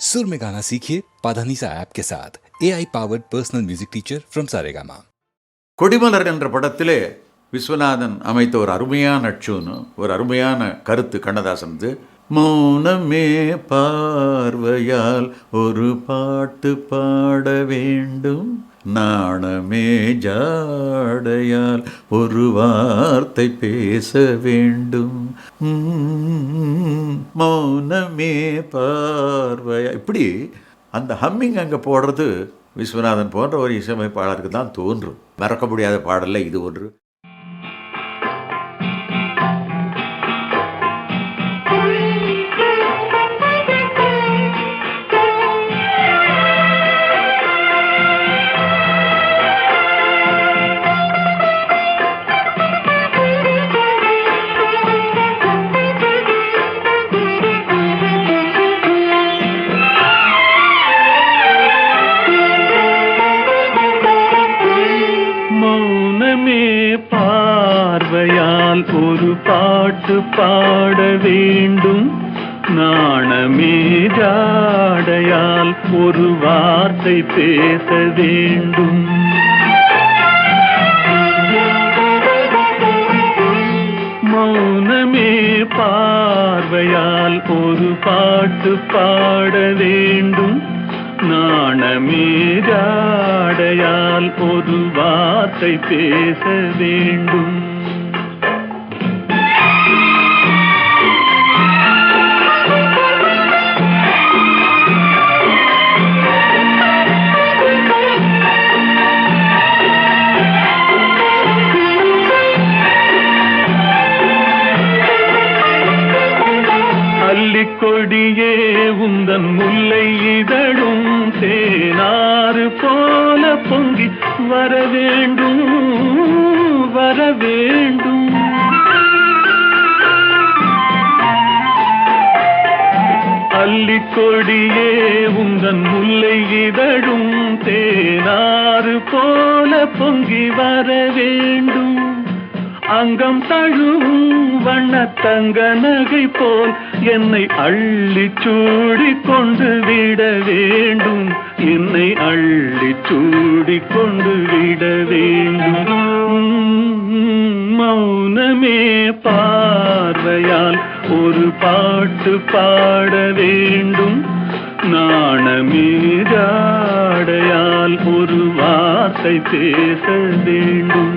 सुर में गाना सीखिए पाधानीसा ऐप के साथ AI powered personal music teacher from Saregama. Kodimalar என்ற படத்திலே விஸ்வநாதன் அமைத்த ஒரு அருமையான அட்சூன்னு ஒரு அருமையான கருத்து கண்ணதாசனது. மௌனமே பார்வையால் ஒரு பாட்டு பாட வேண்டும், நாணமே ஜாடையால் ஒரு வார்த்தை பேச வேண்டும், மௌனமே பார்வையா, இப்படி அந்த ஹம்மிங் அங்கே போடுறது விஸ்வநாதன் போன்ற ஒரு இசையமைப்பாளருக்கு தான் தோன்றும். மறக்க முடியாத பாடல்ல இது ஒன்று. ஒரு பாட்டு பாட வேண்டும், நாணமே ஜாடையால் ஒரு வார்த்தை பேச வேண்டும், மௌனமே பார்வையால் ஒரு பாட்டு பாட வேண்டும், நாணமே ஜாடையால் ஒரு வார்த்தை பேச வேண்டும். கொடியே உந்தன் முல்லை இதழும் தேனாறு போல பொங்கி வர வேண்டும், வர வேண்டும், அல்லிக்கொடியே உந்தன் முல்லை இதழும் தேனாறு போல பொங்கி வர வேண்டும், அங்கம் தழுவும் வண்ணத்தங்க நகை போல் என்னை அள்ளி சூடி கொண்டு விட வேண்டும், என்னை அள்ளி சூடி கொண்டு விட வேண்டும், மௌனமே பார்வையால் ஒரு பாட்டு பாட வேண்டும், நாணமே ஜாடையால் ஒரு வார்த்தை பேச வேண்டும்.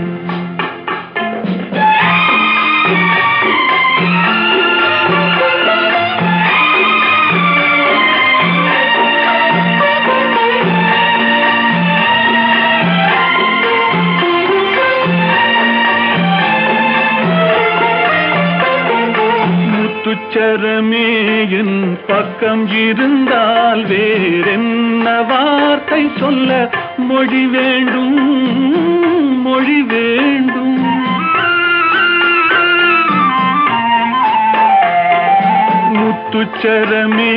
முத்துச்சரமே என் பக்கம் இருந்தால் வேறென்ன வார்த்தை சொல்ல மொழி வேண்டும், மொழி வேண்டும், முத்துச்சரமே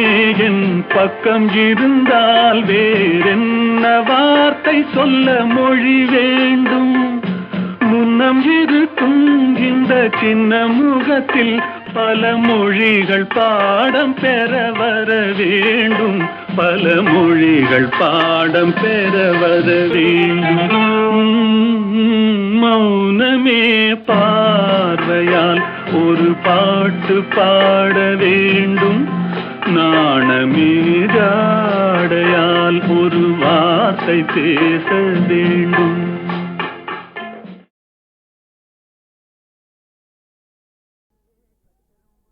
என் பக்கம் இருந்தால் வேறென்ன வார்த்தை சொல்ல மொழி வேண்டும், முன்னம் இருக்கும் இந்த சின்ன முகத்தில் பல மொழிகள் பாடம் பெற வர வேண்டும், பல மொழிகள் பாடம் பெற வர வேண்டும், மௌனமே பார்வையால் ஒரு பாட்டு பாட வேண்டும், நாணமே ஜாடையால் ஒரு வார்த்தை பேச வேண்டும்.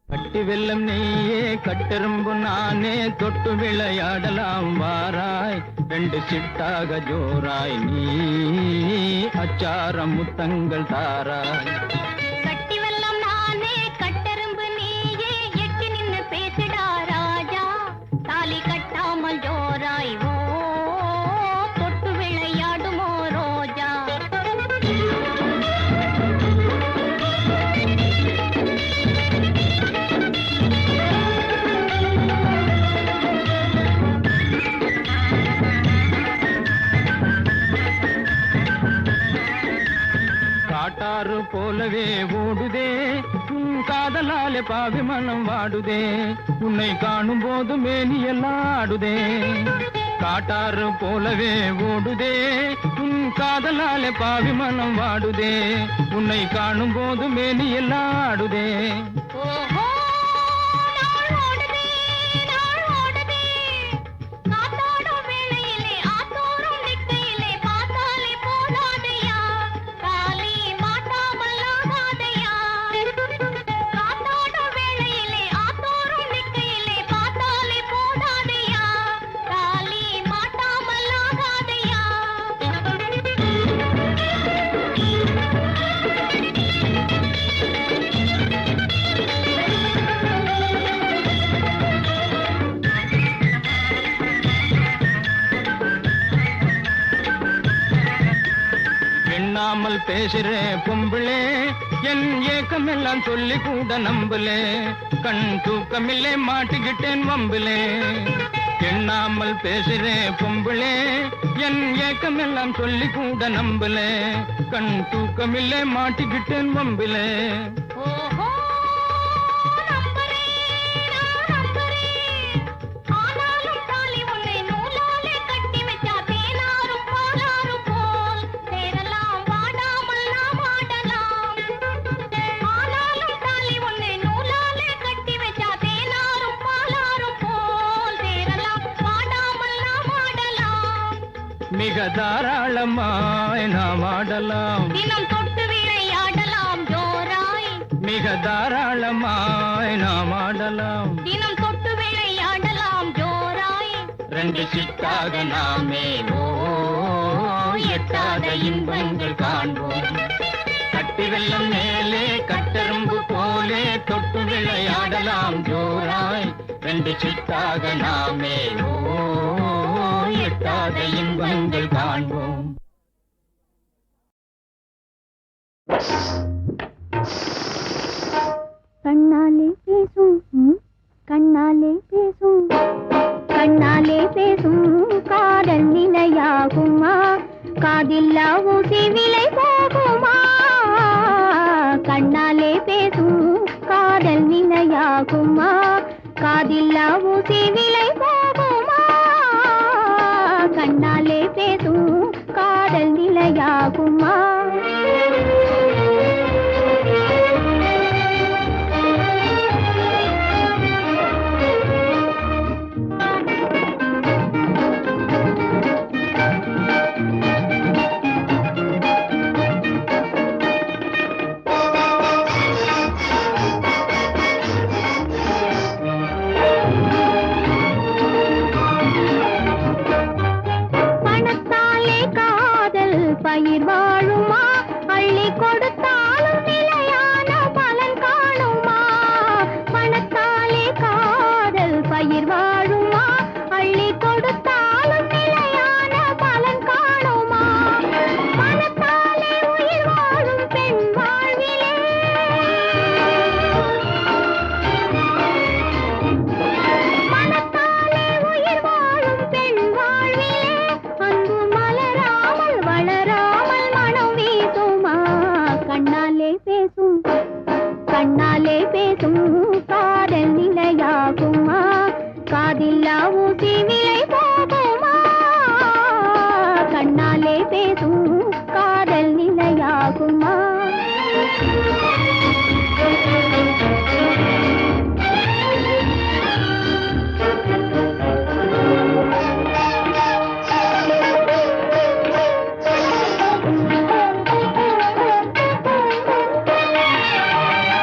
கட்டி வெல்லம் நீயே கட்டெரும்பு நானே தொட்டு விளையாடலாம் வாராய், ரெண்டு சிட்டாக ஜோராய் நீ அச்சாரம் முத்தங்கள் தாராய். கட்டி வெல்லம் நானே கட்டெரும்பு நீயே எட்டி நின்னு பேசிடா ராஜா, தாலி கட்டாமல் ஜோராய் ஓ தொட்டு விளையாடுமோ ரோஜா. காட்டாறு போலவே ஓடுதே காதலாலே பாவி மனம் வாடுதே உன்னை காணும் போது மேனியெல்லாம் ஆடுதே காட்டாறு போலவே ஓடுதே உன் காதலாலே பாவி மனம் வாடுதே உன்னை காணும் போது மேனியெல்லாம் ஆடுதே ஓஹோ நாள் ஓடுதே காத்தாடும் வேளையிலே ஆத்தோறும் நிற்கையிலே பார்த்தாலே போதாதையா காலி மாட்டாமல் ஆகாதையா காத்தாடும் வேளையிலே ஆத்தோறும் நிற்கையிலே பார்த்தாலே போதாதையா காலி மாட்டாமல் ஆகாதையா எண்ணாமல் பேசுறே பொம்பிளே என் ஏக்கமெல்லாம் சொல்லி கூட நம்பலே கண் தூக்கமில்லே மாட்டிக்கிட்டேன் வம்பிலே எண்ணாமல் பேசுறே பொம்பிளே என் ஏக்கமெல்லாம் சொல்லி கூட நம்பலே கண் தூக்கமில்லே மாட்டிக்கிட்டேன் வம்பிலே ஓஹோ ஆனாலும் தாலி உன்னை நூலாலே கட்டி வச்சா தேனாரும் பாலாரும் போல் சேரலாம் வாடாமல் நாம் ஆடலாம் ஆனாலும் தாலி உன்னை நூலாலே கட்டி வச்சா தேனாரும் பாலாரும் போல் சேரலாம் வாடாமல் நாம் ஆடலாம் மிக தாராளமாய் நாம் ஆடலாம் தினம் தொட்டு விளையாடலாம் ஜோராய் மிக தாராளமாய் நாம் ஆடலாம் தினம் தொட்டு விளையாடலாம் ஜோராய் ரெண்டு சிட்டாக நாமே ஓ எட்டாத இன்பங்கள் காண்போம் கட்டி வெள்ளம் மேலே கட்டெரும்பு போலே தொட்டு விளையாடலாம் ஜோராய் ரெண்டு சிட்டாக நாமே ஓ எட்டாத இன்பங்கள் காண்போம் கண்ணாலே பேசும் கண்ணாலே பேசும் கண்ணாலே பேசும் காதல் நிலையாகுமா காதில்லா ஊசி விலை போகுமா கண்ணாலே பேசும் காதல் நிலையாகுமா காதில்லா ஊசி விலை போகுமா கண்ணாலே பேசும் காதல் நிலையாகுமா பணத்தாலே காதல் பயிர் வாழுமா அள்ளி கொடுத்தாலும் நிலையான பலன் காணுமா பணத்தாலே காதல் பயிர் வாழுமா அள்ளி கொடுத்தாலும் நிலையான பலன் காணுமா பணத்தாலே உயிர் வாழும் பெண் வாழ்விலே மனத்தாலே உயிர் வாழும் பெண் வாழ்விலே அன்பு மலராமல் வளராமல் மனம் வீசுமா கண்ணாலே பேசும் காதல் நிலையாகுமா காதில்லா ஊசி விலை போகுமா கண்ணாலே பேசும் காதல் நிலையாகுமா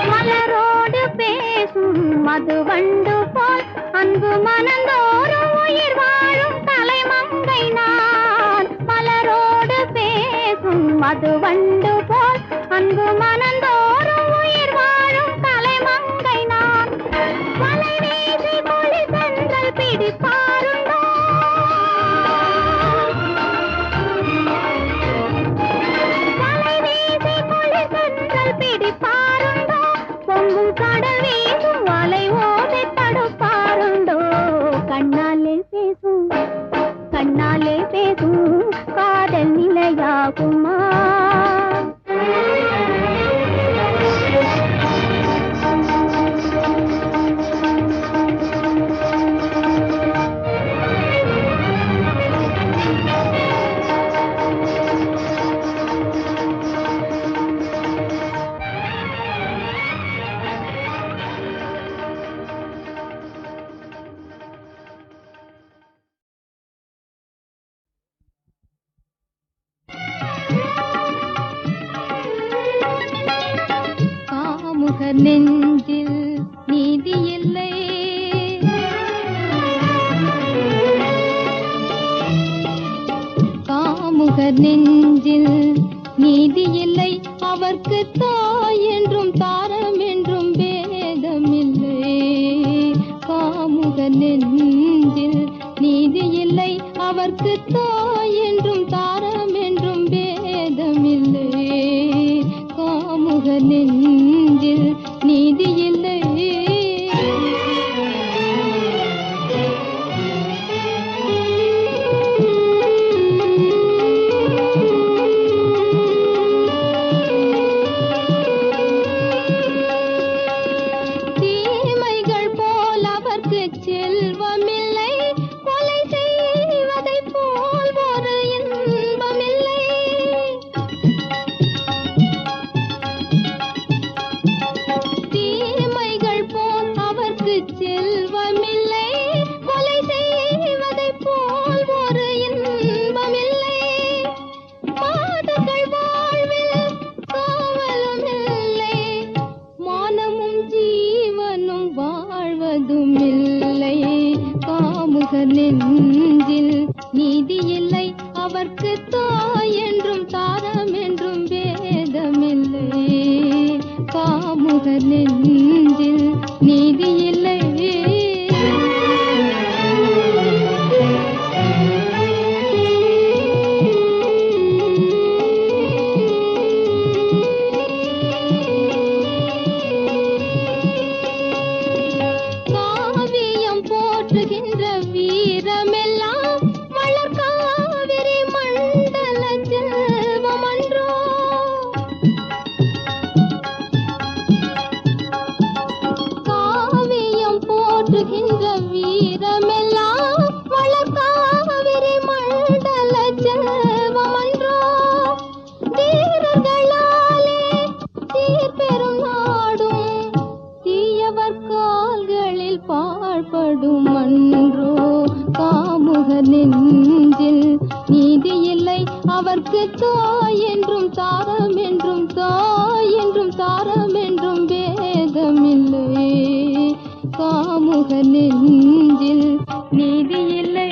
மலரோடு பேசும் மது வண்டு போல் அன்பு மனந்தோறும் உயிர் வாழும் தலைமங்கை நான் மலரோடு பேசும் மது வண்டு போல் அன்பு மனந்தோறும் உயிர் வாழும் தலைமங்கை நான் வலை வீசி மொழி சென்றல் பிடிப்பாருண்டோ வலை வீசி மொழி சென்றல் பிடிப்பாருண்டோ பொங்கும் கடல் வீசும் வலை ஓதை தடுப்பாருண்டோ கண்ணாலே பேசும் காதல் நிலையாகுமா காமுகர் நெஞ்சில் நீதி இல்லை. காமுகர் நெஞ்சில் நீதி இல்லை, அவர்க்கு தாய் என்றும் தாரம் என்றும் பேதமில்லை. காமுகர் நெஞ்சில் நீதி இல்லை, அவர்க்கு தாய் என்றும் தாரம் என்றும் பேதமில்லை. காமுகர் நெஞ்சில் நீதி இல்லை. தீமைகள் போல் அவர்க்கு செல்வமில்லை, கொலை செய்வதைப் போல் ஒரு இன்பமில்லை. தீமைகள் போல் அவர்க்கு செல்வமில்லை, கொலை செய்வதைப் போல் ஒரு இன்பமில்லை. மாதர்கள் வாழ்வில் காவலும் இல்லை, மானமும் ஜீவனும் வாழ்வதும் இல்லை. காமுகர் நெஞ்சில் நீதி இல்லை, அவர்க்கு தாய் என்றும் தாரம் என்றும் பேதமில்லை. காமுகர் நெஞ்சில் நீதி இல்லை. காவியம் போற்றுகின்ற வீரமெல்லாம் வளர் காவிரி மண்டல செல்வமன்றோ. காவியம் போற்றுகின்ற வீரமெல்லாம் வளர் காவிரி மண்டல செல்வமன்றோ. வீரர்களாலே சீர்பெறும் நாடும் தீயவர் கால்களில் பாழ்படும் அன்றோ. காமுகர் நெஞ்சில் நீதி இல்லை, அவர்க்கு தாய் என்றும் தாரம் என்றும் தாய் என்றும் தாரம் என்றும் பேதமில்லை. காமுகர் நெஞ்சில் நீதி இல்லை.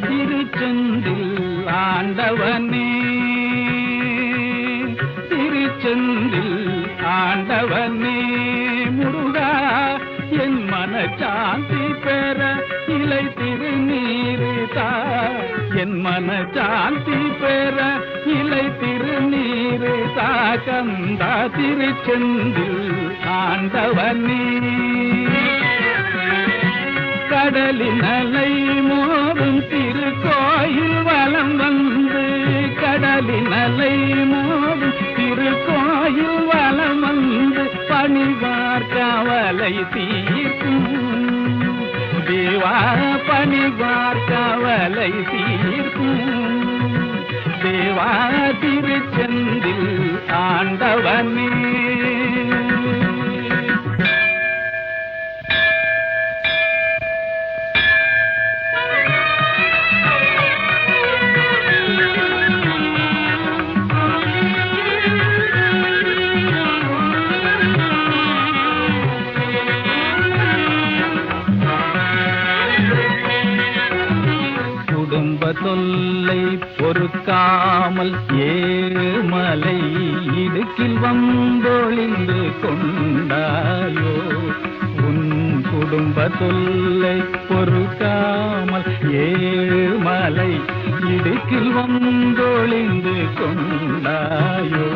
திருச்செந்தில் ஆண்டவனே, திருச்செந்தில் ஆண்டவனே முருகா, என் மனசாந்தி பெற இலை திருநீரு தா. என் மனசாந்தி பெற இலை திருநீரு தா. கந்தா திருச்செந்தில் ஆண்டவனே, கடலின் அலை மோதும் திருக்கோயில் வலம் வந்து, கடலின் அலை மோதும் திருக்கோயில் வலம் வந்து, பணிவார் கவலை தீர்க்கும் தேவா, பணிவார் கவலை தீர்க்கும் தேவா. தேவா திருச்செந்தில் ஆண்டவனே. தொல்லை பொறுக்காமல் ஏமலை இடுக்கில் வந்தொழிந்து கொண்டாயோ. உன் குடும்ப தொல்லை பொறுக்காமல் ஏமலை இடுக்கில் வந்தொழிந்து கொண்டாயோ.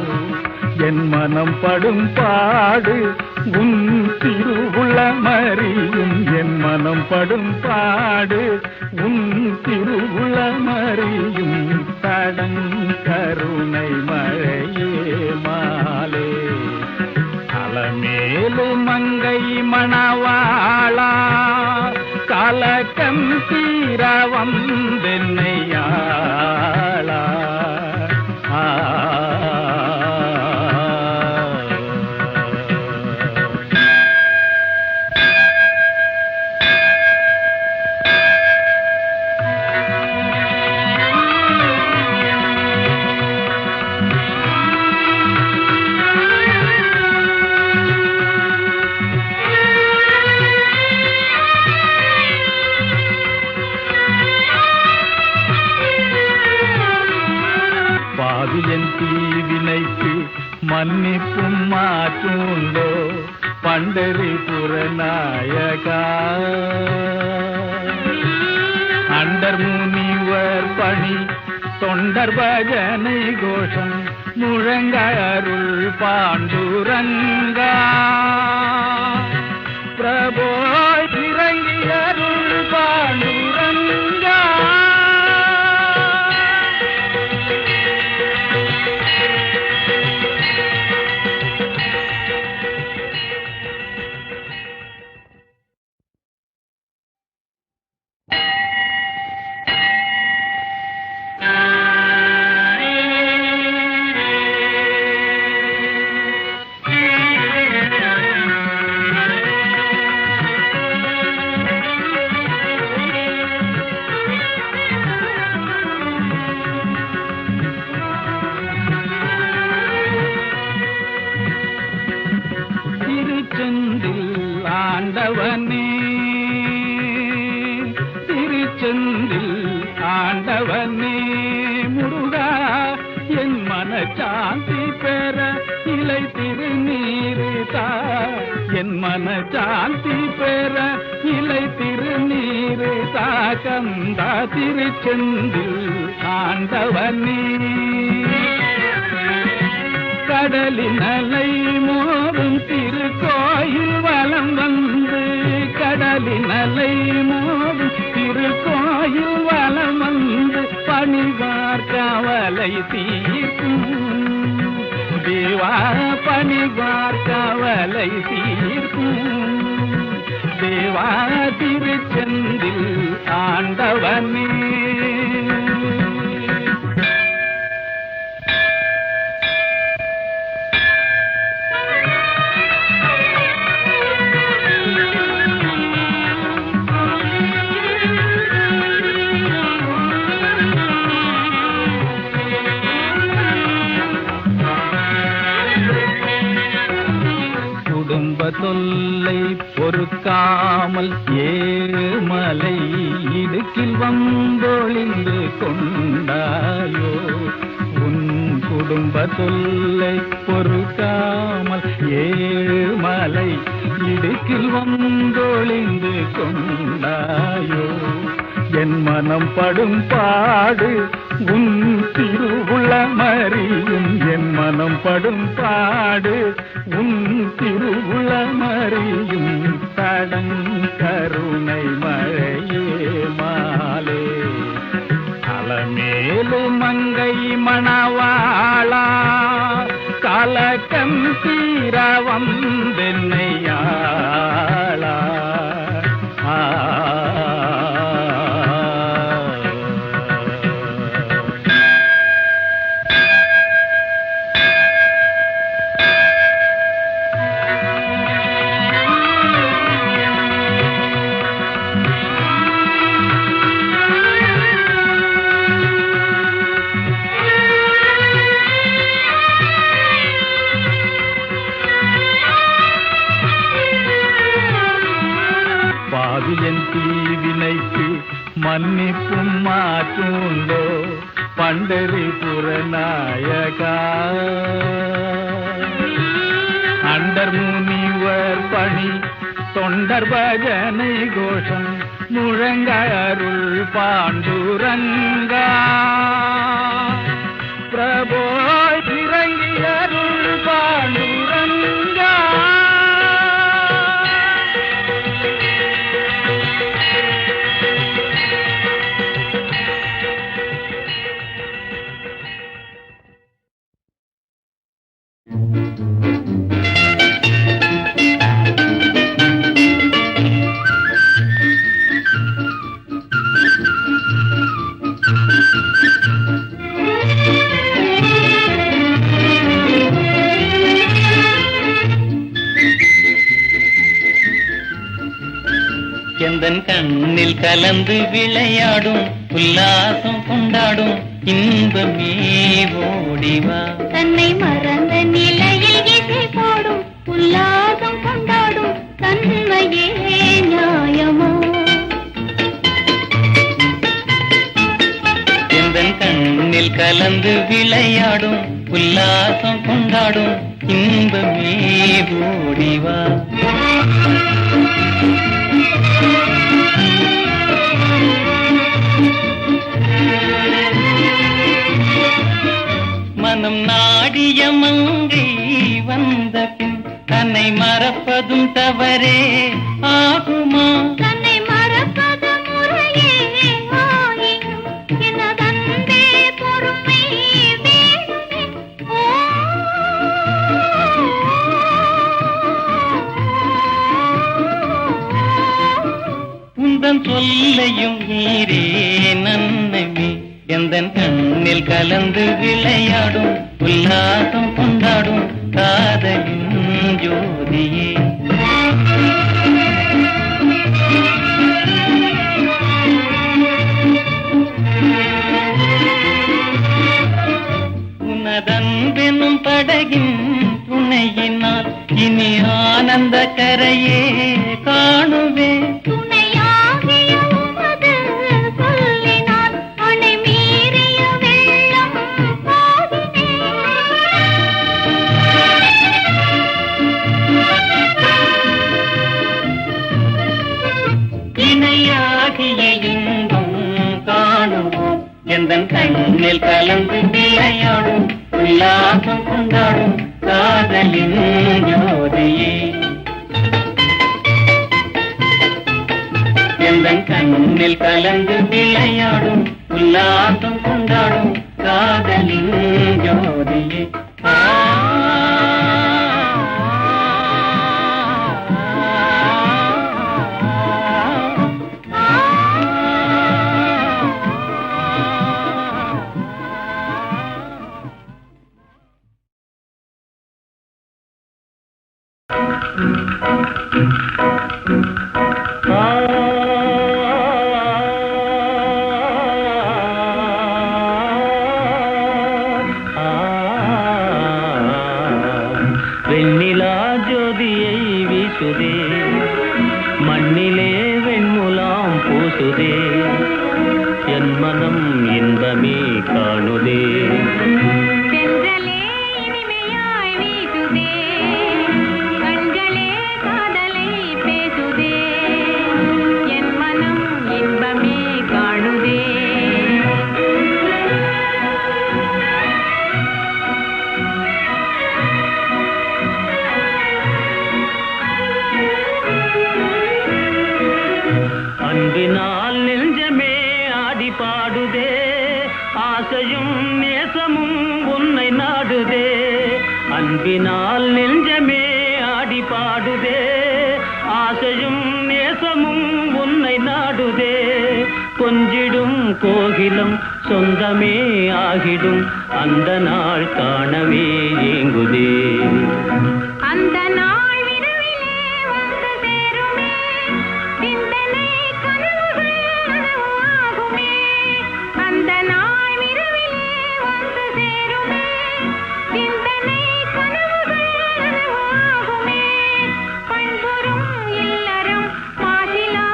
என் மனம் படும் பாடு உன் திருவுளமறியும். என் மனம் படும் பாடு உன் திருவுளமறியும். தடங்கருணை மழையே மாலே அலமேலு மங்கை மணவாளா கலக்கம் தீர வந்தென்னையாளா. என் தீவினைக்கு மன்னிப்பும் மாற்றுண்டோ பண்டரிபுர நாயகா. அண்டர் முனிவர் பணி தொண்டர் பஜனை கோஷம் முழங்க அருள் பாண்டுரங்கா. பிரபோ இறங்கி அருள் பாண்டுரங்கா. திருச்செந்தில் ஆண்டவனே திருச்செந்தில் ஆண்டவனே முருகா. என் மனசாந்தி பெற இலை திருநீருதா. என் மனசாந்தி பெற இலை திருநீருதா. கந்தா திருச்செந்தில் ஆண்டவனே. கடலின் அலை மோதும் திருக்கோயில் வலம் வந்து. கடலின் அலை மோதும் திருக்கோயில் வலம் வந்து. பணிவார் கவலை தீர்க்கும் தேவா. பணிவார் கவலை தீர்க்கும் தேவா. திருச்செந்தில் ஆண்டவனே. தொல்லை பொறுக்காமல் ஏமலை இடுக்கில் வந்தொழிந்து கொண்டாயோ. உன் குடும்ப தொல்லை பொறுக்காமல் ஏமலை இடுக்கில் வந்தொழிந்து கொண்டாயோ. என் மனம் படும் பாடு உன் திருவுளமறியும். என் மனம் படும் பாடு உன் திருவுளமறியும். தடங்கருணை மழையே மாலே அலமேலு மங்கை மணவாளா கலக்கம் தீர வந்தென்னையாளா. என் தீவினைக்கு மன்னிப்பும் மாற்றுண்டோ பண்டரிபுர நாயகா. அண்டர் முனிவர் பணி தொண்டர் பஜனை கோஷம் முழங்க அருள் பாண்டுரங்கா. பிரபோ இறங்கி அருள் பாண்டுரங்கா. எந்தன் கண்ணில் கலந்து விளையாடும் உல்லாசம் கொண்டாடும் இன்பமே ஓடிவா. தன்னை மறந்த நிலையில் இசை போடும் உல்லாசம் கொண்டாடும் தன்மையே நியாயமோ. எந்தன் கண்ணில் கலந்து விளையாடும் உல்லாசம் கொண்டாடும் இன்பமே ஓடிவா. மனம் நாடிய மங்கை வந்த பின் தன்னை மறப்பதும் தவறே ஆகுமா. தன்னை மறப்பது முறையே ஆயினும் எனதன்பே பொறுமை வேணுமே. உந்தன் சொல்லையும் நீரே நன்னமே. எந்தன் கண்ணில் கலந்து விளையாடும் உல்லாசம் கொண்டாடும் காதலின் ஜோதியே. உனதன்பெனும் படகின் துணையினால் இனி ஆனந்த கரையே காணுவே. எந்தன் கண்ணில் கலந்து விளையாடும் உல்லாசம் கொண்டாடும் காதலின் ஜோதியே. எந்தன் கண்ணில் கலந்து விளையாடும் உல்லாசம் கொண்டாடும் காதலின் ஜோதியே. வெண்ணிலா ஜோதியை வீசுதே, மண்ணிலே வெண்முலாம் பூசுதே, என் மனம் இன்பமே காணுதே. தென்றலே இனிமையாய் வீசுதே, கண்களே காதலை பேசுதே, என் மனம் இன்பமே காணுதே. அன்பினால் நெஞ்சமே ஆடி பாடுதே, ஆசையும் நேசமும் உன்னை நாடுதே. அன்பினால் நெஞ்சமே ஆடி பாடுதே, ஆசையும் நேசமும் உன்னை நாடுதே. கொஞ்சிடும் கோகிலம் சொந்தமே ஆகிடும், அந்த நாள் காணவே ஏங்குதே. அந்த நாள் விரைவிலே வந்து சேருமே, சிந்தனை கனவுகள் நனவாகுமே. அந்த நாள் விரைவிலே வந்து சேருமே, சிந்தனை கனவுகள் நனவாகுமே. பண்புறும் இல்லறம் மாசிலா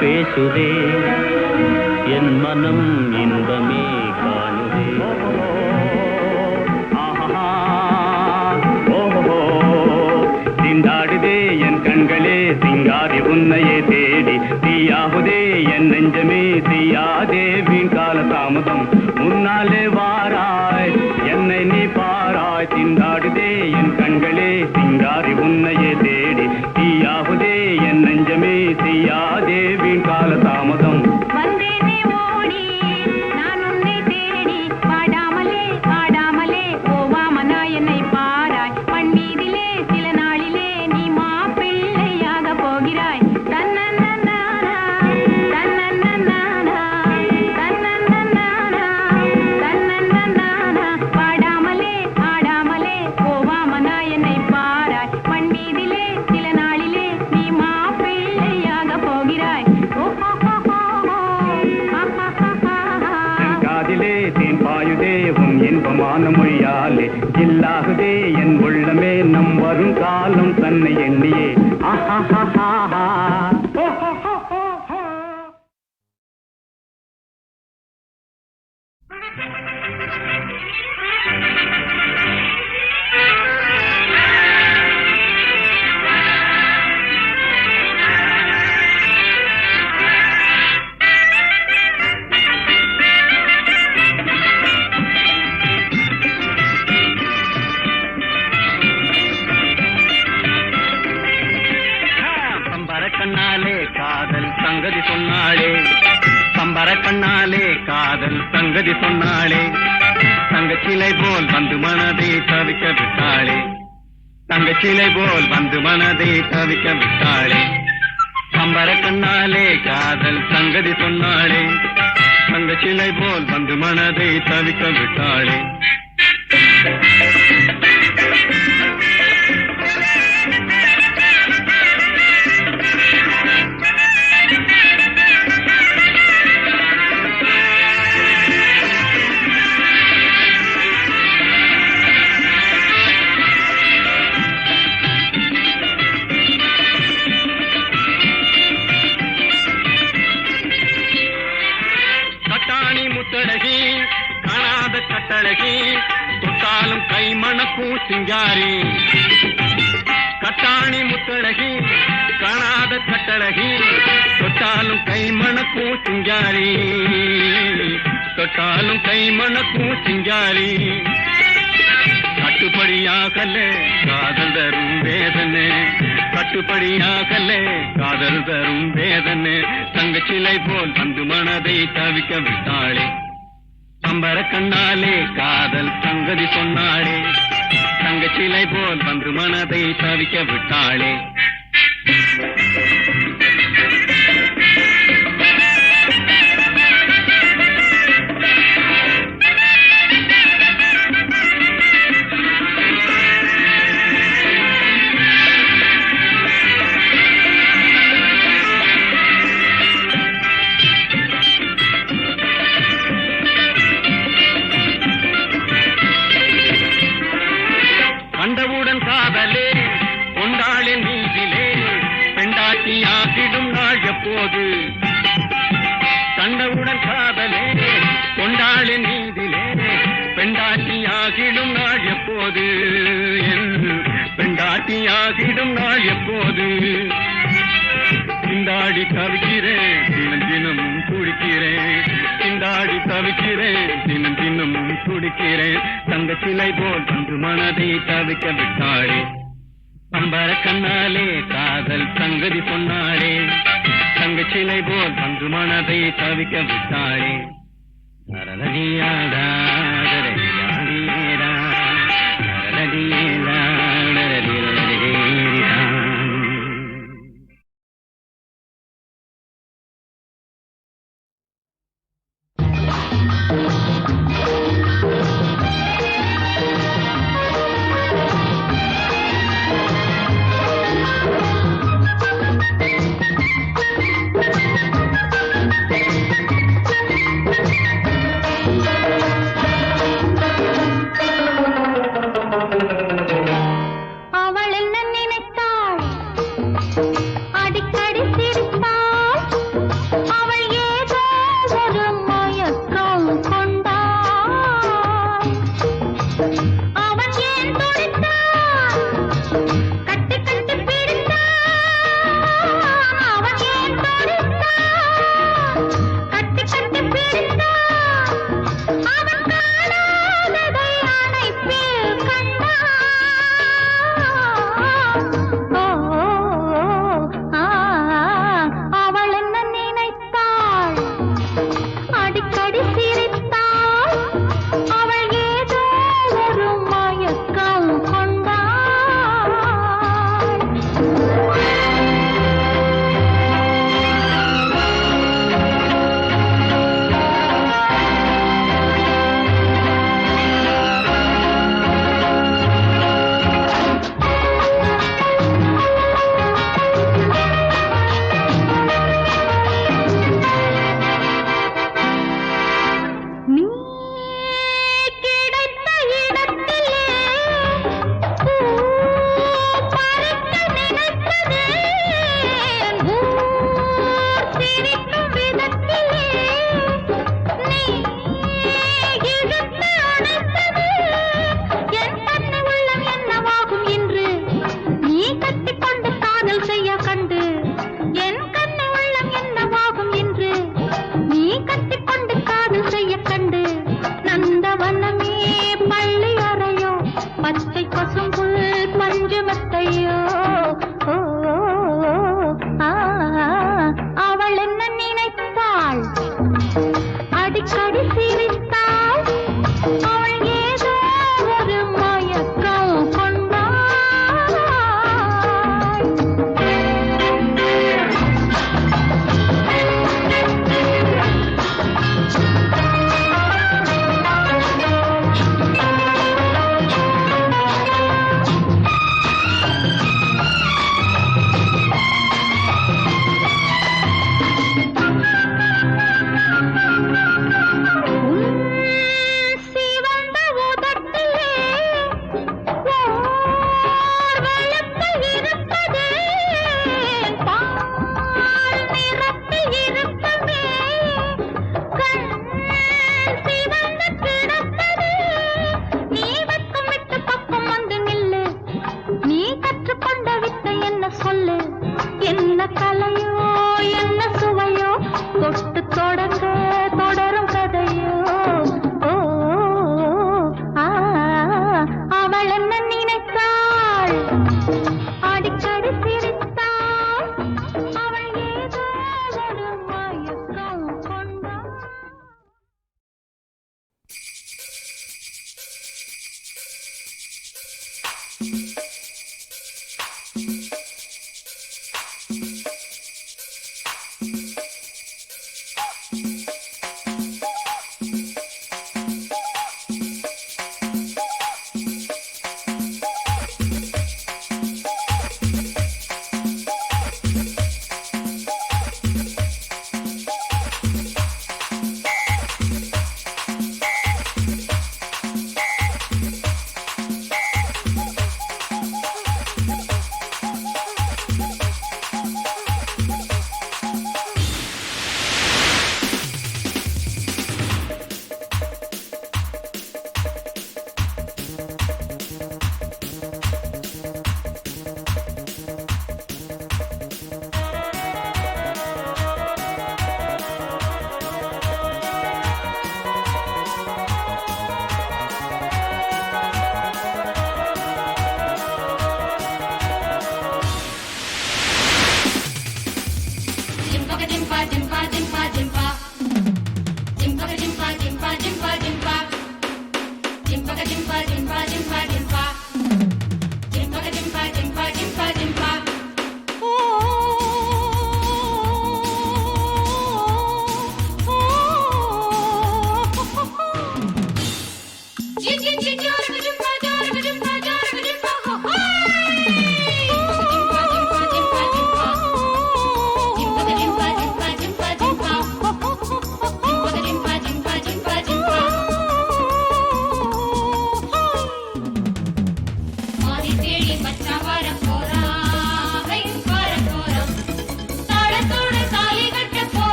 பேசுதே என் மனம் இன்பமே காணுதே. ஆஹா ஓஹோ திண்டாடுதே என் கண்களே சிங்காரி உன்னையே தேடி தீயாகுதே என் நெஞ்சமே தீயாதே வீண் கால தாமதம் முன்னாலே வாராய் என்னை நீ பாராய். திண்டாடுதே என் கண்களே சிங்காரி உன்னையே தேடி தீயாகுதே என் நெஞ்சமே தீயாதே வீண் கால தாமதம். வந்தேனே ஓடி நான் உன்னை தேடி பாடாமலே ஆடாமலே போவாமனா என்னை பாராய். மண் மீதிலே சில நாளிலே நீ மாப்பிள்ளையாக போகிறாய். தன்னன்னா தன்னன்னா தன்னன்னா தன்னன்னா பாடாமலே ஆடாமலே போவாமனா என்னை பாராய். மண் மீதிலே சில நாளிலே நீ மாப்பிள்ளையாக போகிறாய். காதிலே தேன் பாயுதே உன் இன்பமான மொழியாலே இல்லாகுதே என் உள்ளமே நம் வரும் காலம் தன்னை எண்ணியே. பம்பர கண்ணாலே காதல் சங்கதி சொன்னாளே பம்பர கண்ணாலே காதல் சங்கதி சொன்னாளே தங்கச்சிலை போல் வந்து மனதை தவிக்க விட்டாளே தங்கச்சிலை போல் வந்து மனதை தவிக்க விட்டாளே. பம்பர கண்ணாலே காதல் சங்கதி சொன்னாளே தங்கச்சிலை போல் வந்து மனதை தவிக்க விட்டாளே. கட்டாணி முத்தழகி காணாத கட்டழகி தொட்டாலும் கை மணக்கும் சிங்காரி. கட்டாணி முத்தழகி காணாத கட்டழகி தொட்டாலும் கை மணக்கும் சிங்காரி தொட்டாலும் கை மணக்கும் சிங்காரி. கட்டுப்படியாகல காதல் தரும் வேதனை கட்டுப்படியாகல காதல் தரும் வேதனை தங்கச்சிலை போல் வந்து மனதை தவிக்க விட்டாளே. பம்பர கண்ணாலே காதல் சங்கதி சொன்னாளே தங்கச்சிலை போல் வந்து மனதை தவிக்க விட்டாளே. கண்டவுடன் காதலே கொண்டாளின் நீதிலே பெண்டாட்டியாகிடும் நாள் எப்போது. கண்டவுடன் காதலே கொண்டாளின் நீதிலே பெண்டாட்டியாகிடும் நாள் எப்போது. பெண்டாட்டியாகிடும் நாள் எப்போது. திண்டாடி தவிக்கிறேன் தினம் தினமும் துடிக்கிறேன் திண்டாடி தவிக்கிறேன் தினம் தினமும் துடிக்கிறேன். தங்கச்சிலை போல் வந்து மனதை தவிக்க விட்டாளே. பம்பர கண்ணாலே காதல் சங்கதி சொன்னாளே தங்கச்சிலை போல் வந்து மனதை தவிக்க விட்டாளே. நரநதியாடா நரநதியாடியேடா நரநதியேடா நரநதியேடா.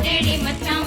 தேடி மச்சான்